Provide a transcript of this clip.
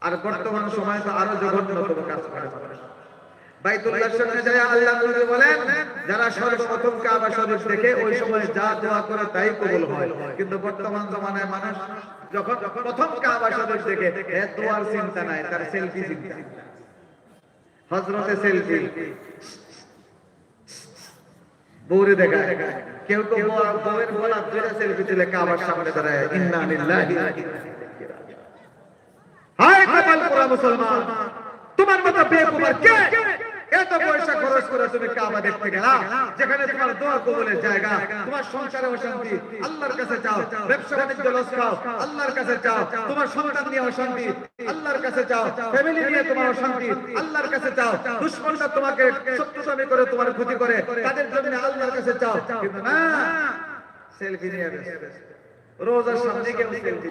আর বর্তমান সময়ে তো আরো জঘন্যতম কাজ করে বাইতুল্লাহর সামনে যায় আল্লাহ নবী বলেন যারা সর্বপ্রথম কাবা শরীফ দেখে ওই সময় যা দোয়া করে তাই কবুল হয়। কিন্তু বর্তমান জমানায় মানুষ যখন প্রথম কাবা শরীফ দেখে দোয়ার চিন্তা নাই, তার সেলফি চিন্তা। হযরতে সেলফি বউরে দেখা, কেউ তো বউয়ের গলা ধরে সেলফি তুলে কাবার সামনে দাঁড়ায়। ইন্না লিল্লাহি ওয়া ইন্না ইলাইহি রাজিউন। হায় কপাল পোড়া মুসলমান, তোমার মতো বেকুমার কে? এত পয়সা খরচ করে তুমি কাবা দেখতে গেলা, যেখানে তোমার দোয়া কবুলের জায়গা, তোমার সংসারে অশান্তি আল্লাহর কাছে চাও, ব্যবসা বাণিজ্য লস খাও আল্লাহর কাছে চাও, তোমার সন্তান নিয়ে অশান্তি আল্লাহর কাছে চাও, ফ্যামিলি নিয়ে তোমার অশান্তি আল্লাহর কাছে চাও, দুশমনরা তোমাকে শত্রুতামি করে তোমার ক্ষতি করে তাদের জন্য আল্লাহর কাছে চাও। কিন্তু না, সেলফি নিয়ে ব্যস্ত, রোজার সামনে কেউ সেলফি